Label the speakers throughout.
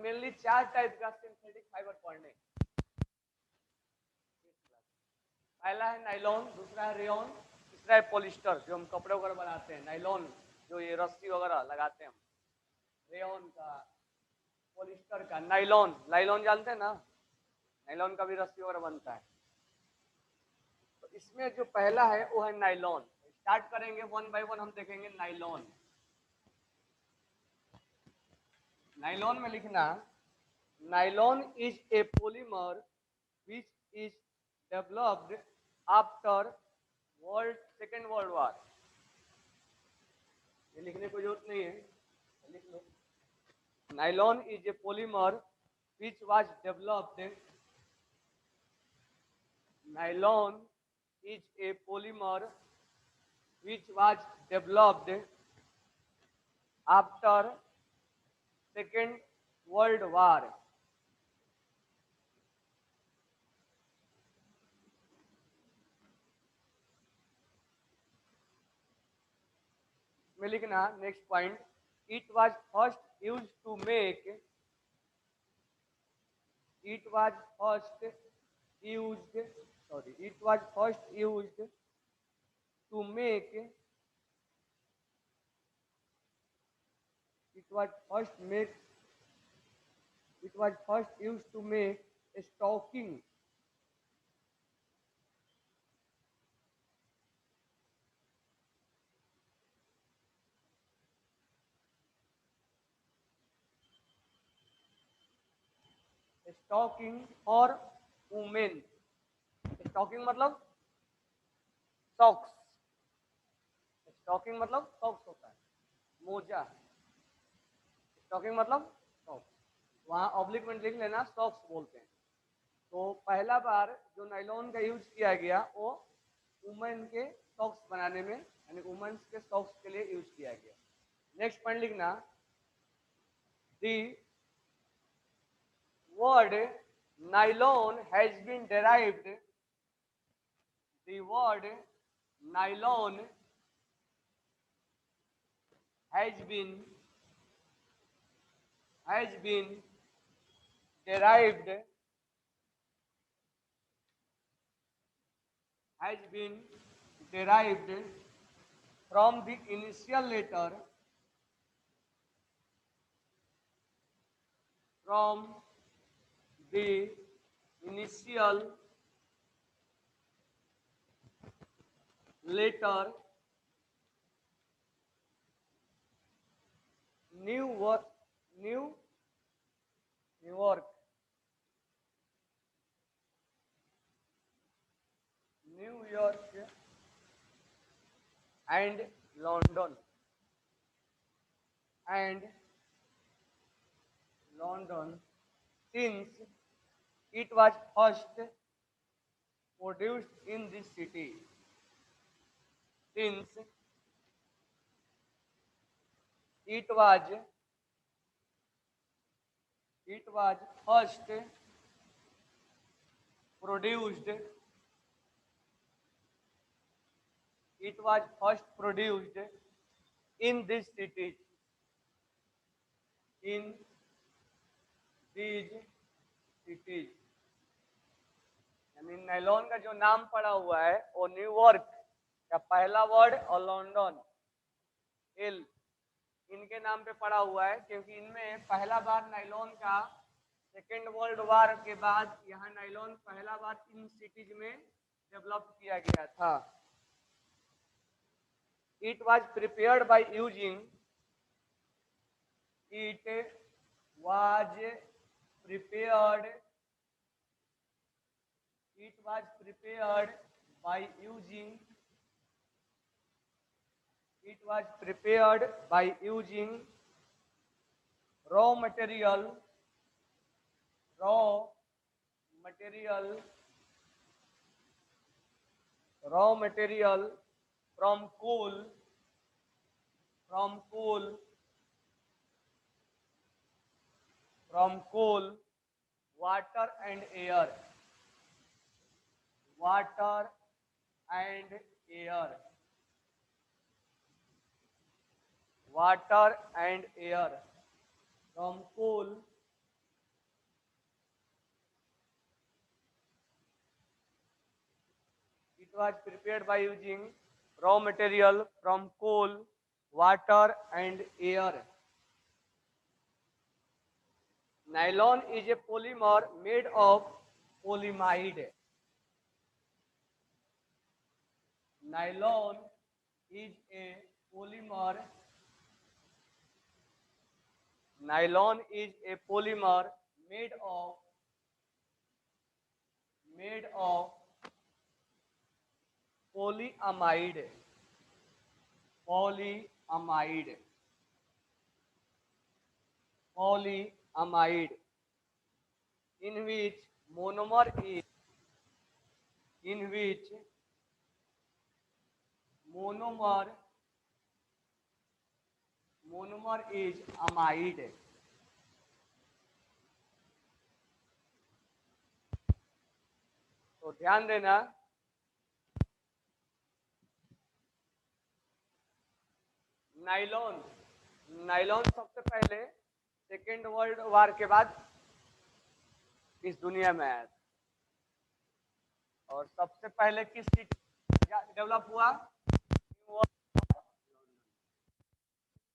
Speaker 1: Mainly 4 type का synthetic fibre पढ़ने। पहला है नाइलॉन, दूसरा है रेयॉन, तीसरा है पॉलिस्टर जो हम कपड़े वगैरह बनाते हैं, नाइलॉन जो ये रस्सी वगैरह लगाते हैं हम, रेयॉन का, पॉलिस्टर का, नाइलॉन, नाइलॉन जानते हैं ना, नाइलॉन का भी रस्सी वगैरह बनता है। तो इसमें जो पहला है वो है नाइलॉन। स्टार्ट करेंगे वन बाय वन, हम देखेंगे नाइलॉन। नाइलॉन में लिखना, nylon is a polymer which is developed after second world war. ये लिखने की जरूरत नहीं है, लिख लो। Nylon is a polymer which was developed, nylon is a polymer which was developed after Second World War. में लिखना next point, it was first used to make, it was first used, sorry, it was first used to make, it was first make, it was first used to make a stocking, stocking for women। Stocking मतलब socks, stocking मतलब socks होता है, मोजा। Stocking मतलब socks, वहाँ oblique में लिख लेना, सॉक्स बोलते हैं। तो पहला बार जो नाइलॉन का यूज किया गया वो वुमेन के सॉक्स बनाने में, यानी वुमेन्स के सॉक्स के लिए यूज किया गया। नेक्स्ट पॉइंट लिखना, the word nylon has been derived, the word nylon has been derived, has been derived from the initial letter, from the initial letter New York, New York, New York and London, and London, since it was first produced in this city, since it was first produced, it was first produced in this city, in these cities। यानी nylon का जो नाम पड़ा हुआ है वो New York का पहला वर्ड और लंदन एल इनके नाम पे पड़ा हुआ है, क्योंकि इनमें पहला बार नाइलॉन का सेकेंड वर्ल्ड वॉर के बाद यहाँ नाइलॉन पहला बार इन सिटीज में डेवलप किया गया था। It was prepared by using, it was prepared, it was prepared by using, it was prepared by using raw material, raw material, raw material from coal, from coal, from coal, water and air, water and air, water and air, from coal, was prepared by using raw material from coal, water and air. Nylon is a polymer made of polyamide. Nylon is a polymer. Nylon is a polymer made of polyamide. Polyamide. Polyamide. In which monomer is in which monomer is amide. तो ध्यान देना, nylon nylon सबसे पहले second world war के बाद इस दुनिया में आया था, और सबसे पहले किस सिटी डेवलप हुआ?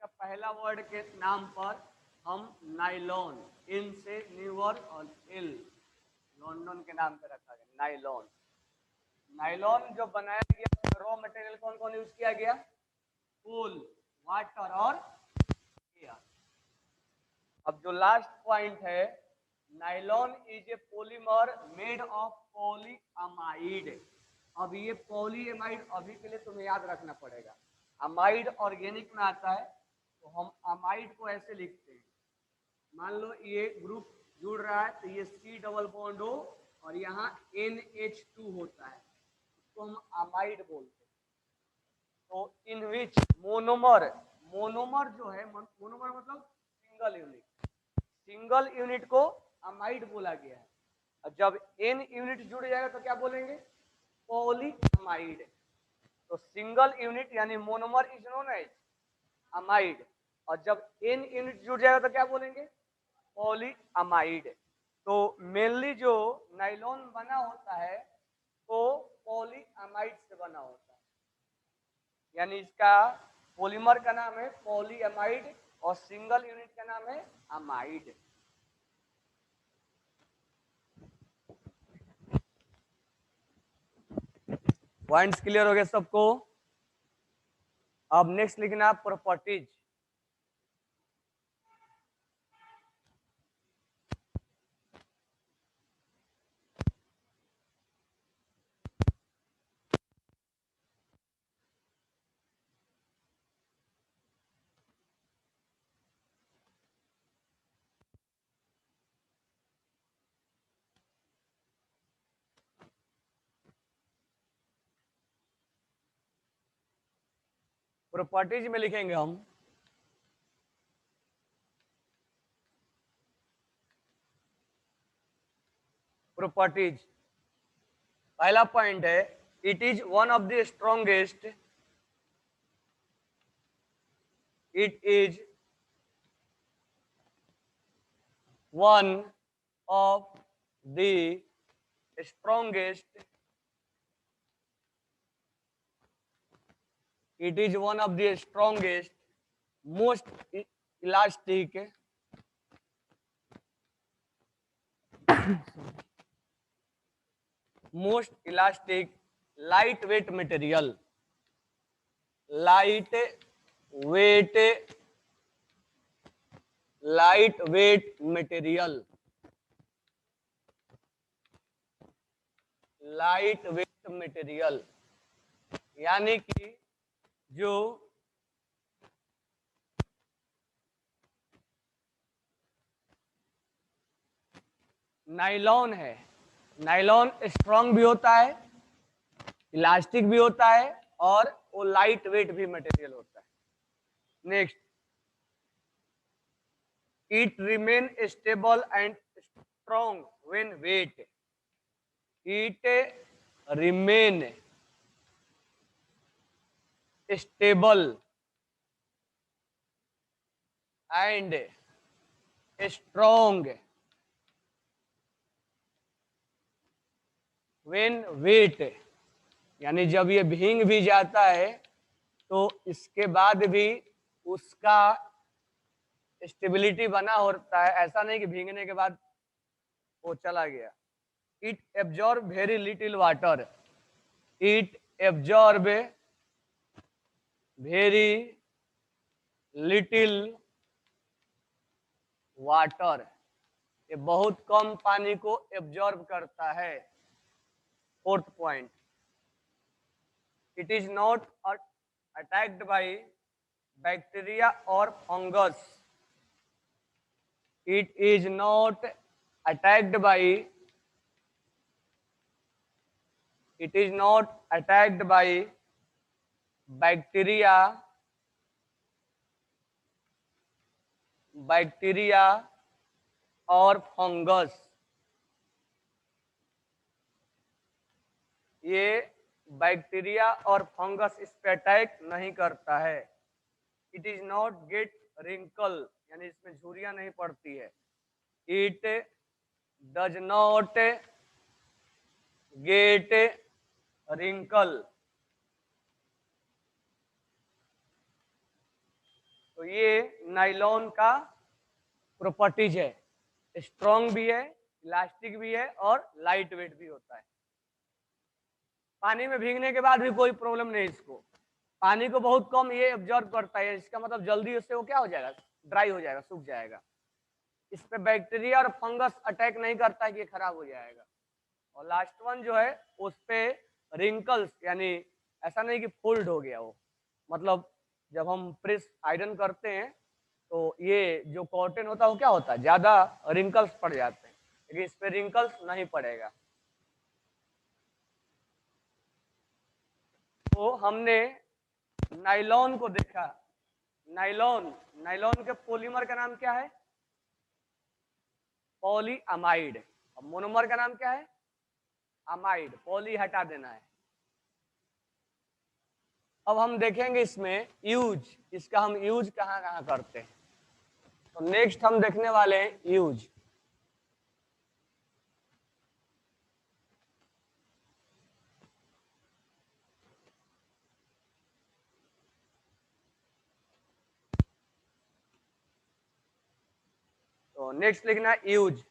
Speaker 1: का पहला वर्ड के नाम पर हम नाइलॉन, इन से न्यूयॉर्क और एल लंदन के नाम पे रखा गया नाइलॉन। नाइलॉन जो बनाया गया, रॉ मटेरियल कौन कौन यूज किया गया? कोल, वाटर और एयर। अब जो लास्ट पॉइंट है, nylon is a polymer made of polyamide. अब ये पॉलीअमाइड अभी के लिए तुम्हें याद रखना पड़ेगा। अमाइड ऑर्गेनिक में आता है, तो हम अमाइड को ऐसे लिखते हैं। मान लो ये ग्रुप जुड़ रहा है, तो ये C डबल बॉन्ड हो और यहाँ NH2 होता है, इसको हम अमाइड बोलते हैं। तो इन विच मोनोमर, मोनोमर जो है, मोनोमर मतलब सिंगल यूनिट, सिंगल यूनिट को अमाइड बोला गया है। और जब N यूनिट जुड़ जाएगा तो क्या बोलेंगे? पॉलीअमाइड। तो सिंगल यूनिट यानी monomer is known as amide, और जब N यूनिट जुड़ जाएगा तो क्या बोलेंगे? पॉलीअमाइड। तो मेनली जो नाइलॉन बना होता है तो पॉलीअमाइड से बना होता है, यानी इसका पॉलीमर का नाम है पॉलीअमाइड और सिंगल यूनिट का नाम है अमाइड। पॉइंट्स क्लियर हो गए सबको? अब नेक्स्ट लिखना प्रॉपर्टीज। प्रॉपर्टीज में लिखेंगे हम प्रॉपर्टीज। पहला पॉइंट है, it is one of the strongest, it is one of the strongest, it is one of the strongest, most elastic, most elastic lightweight material, lightweight material, lightweight material, यानी कि जो nylon है, nylon strong भी होता है, elastic भी होता है और वो लाइट वेट भी मटेरियल होता है। Next, it remain stable and strong when wet, it remain stable and strong when weight यानी जब ये भींग भी जाता है तो इसके बाद भी उसका स्टेबिलिटी बना होता है, ऐसा नहीं कि भींगने के बाद वो चला गया। It absorb very little water, it absorb very little water, ये बहुत कम पानी को एब्जॉर्ब करता है। Fourth point, it is not attacked by bacteria और fungus, it is not attacked by, it is not attacked by bacteria और fungus. ये बैक्टीरिया और फंगस इस पे अटैक नहीं करता है। It is not get wrinkle, यानी इसमें झुर्रियां नहीं पड़ती है। It does not get wrinkle, तो ये नायलॉन का प्रॉपर्टीज है, स्ट्रॉन्ग भी है, इलास्टिक भी है और लाइट वेट भी होता है। पानी में भीगने के बाद भी कोई प्रॉब्लम नहीं इसको, पानी को बहुत कम ये एब्जॉर्ब करता है, इसका मतलब जल्दी उससे वो क्या हो जाएगा, ड्राई हो जाएगा, सूख जाएगा। इस पे बैक्टीरिया और फंगस अटैक नहीं करता है कि ये खराब हो जाएगा। और लास्ट वन जो है उस पे रिंकल्स, यानी ऐसा नहीं कि फोल्ड हो गया वो, मतलब जब हम प्रेस आयरन करते हैं तो ये जो कॉटन होता है वो क्या होता है, ज्यादा रिंकल्स पड़ जाते हैं, लेकिन इस पे रिंकल्स नहीं पड़ेगा। तो हमने नायलॉन को देखा। नायलॉन, नायलॉन के पॉलीमर का नाम क्या है, पॉलीअमाइड। और मोनोमर का नाम क्या है, अमाइड, पॉली हटा देना है। अब हम देखेंगे इसमें यूज, इसका हम यूज कहाँ कहाँ करते हैं। तो नेक्स्ट हम देखने वाले हैं यूज। तो नेक्स्ट लिखना है यूज।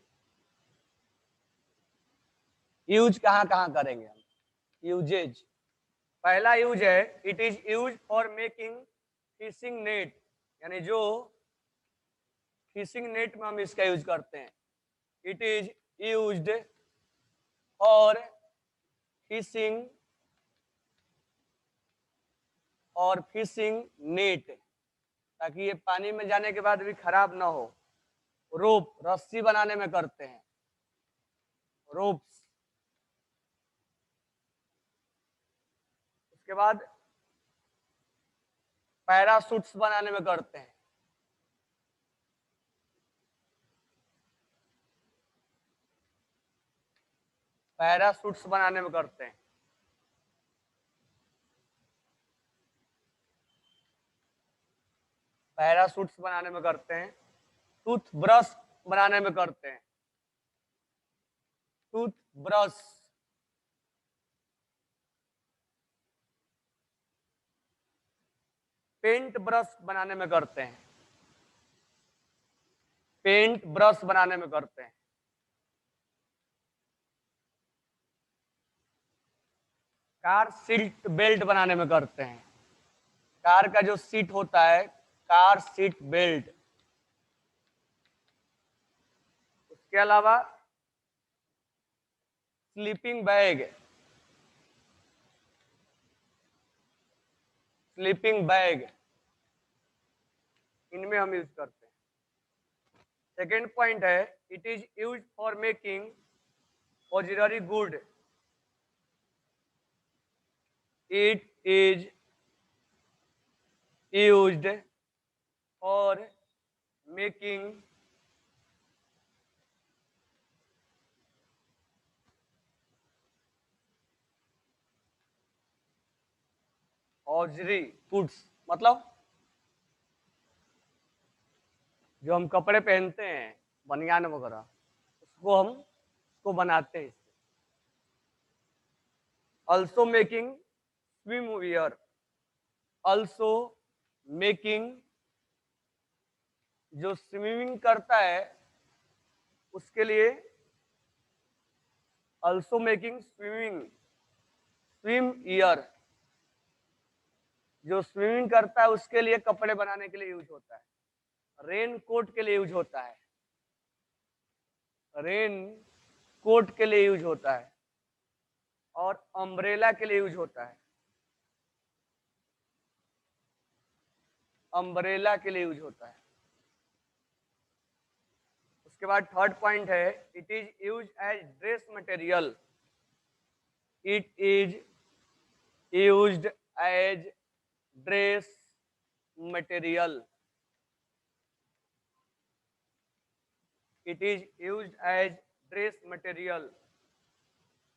Speaker 1: यूज कहाँ कहाँ करेंगे हम, यूजेज। पहला यूज है, it is use for making fishing net, यानी जो फिशिंग नेट में हम इसका यूज करते हैं। It is used for fishing और फिशिंग नेट, ताकि ये पानी में जाने के बाद भी खराब ना हो। रोप, रस्सी बनाने में करते हैं, रोप्स। उसके बाद पैरासूट्स बनाने में करते हैं, पैरासूट्स बनाने में करते हैं। पैरासूट्स बनाने में करते हैं। टूथ ब्रश बनाने में करते हैं, टूथ ब्रश। पेंट ब्रश बनाने में करते हैं, पेंट ब्रश बनाने में करते हैं। कार सीट बेल्ट बनाने में करते हैं, कार का जो सीट होता है, कार सीट बेल्ट। उसके अलावा स्लीपिंग बैग, स्लीपिंग बैग, इनमें हम यूज करते हैं। सेकेंड पॉइंट है, it is use for making auxiliary good, it is used for making auxiliary goods, मतलब जो हम कपड़े पहनते हैं, बनियान वगैरह, उसको हम उसको बनाते हैं इससे। Also making swim wear, also making, जो स्विमिंग करता है उसके लिए, ऑल्सो मेकिंग स्विम ईयर, जो स्विमिंग करता है उसके लिए कपड़े बनाने के लिए यूज होता है। रेन कोट के लिए यूज होता है, रेन कोट के लिए यूज होता है, और अम्ब्रेला के लिए यूज होता है, अम्ब्रेला के लिए यूज होता है। उसके बाद थर्ड पॉइंट है, it is use as dress material, it is used as dress material, it is used as dress material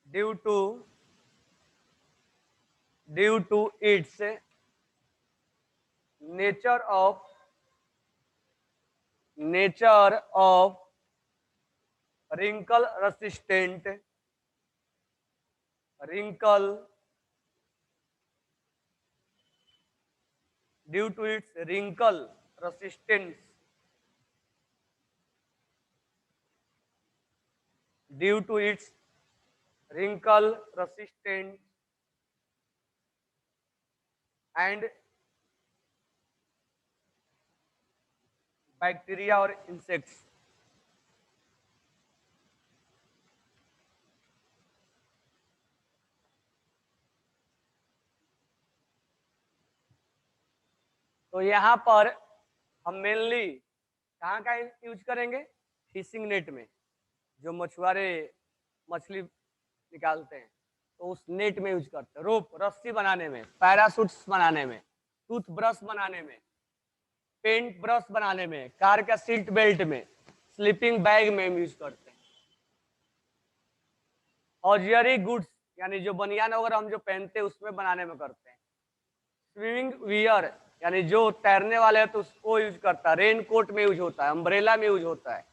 Speaker 1: due to its nature of wrinkle resistant, due to its wrinkle resistance, due to its wrinkle resistant and bacteria or insects. तो यहाँ पर हम mainly कहाँ का use करेंगे, fishing net में, जो मछुआरे मछली निकालते हैं तो उस नेट में यूज करते हैं, रोप रस्सी बनाने में, पैराशूट्स बनाने में, टूथ ब्रश बनाने में, पेंट ब्रश बनाने में, कार का सीट बेल्ट में, स्लीपिंग बैग में यूज करते हैं। ऑक्सिलरी गुड्स यानी जो बनियान वगैरह हम जो पहनते हैं उसमें बनाने में करते हैं। स्विमिंग वियर यानी जो तैरने वाले हैं तो उसको यूज करता है, रेन कोट में यूज होता है, अम्ब्रेला में यूज होता है,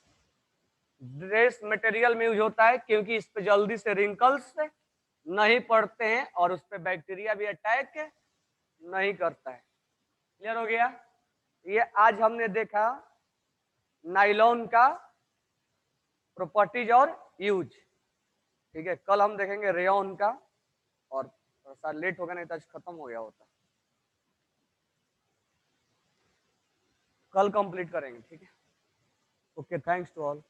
Speaker 1: ड्रेस मटेरियल में यूज होता है क्योंकि इस पे जल्दी से रिंकल्स नहीं पड़ते हैं और उस पर बैक्टीरिया भी अटैक नहीं करता है। क्लियर हो गया? ये आज हमने देखा नायलॉन का प्रॉपर्टीज और यूज। ठीक है, कल हम देखेंगे रेयॉन का, और थोड़ा सा लेट हो गया नहीं तो आज खत्म हो गया होता, कल कंप्लीट करेंगे। ठीक है, ओके, थैंक्स टू ऑल।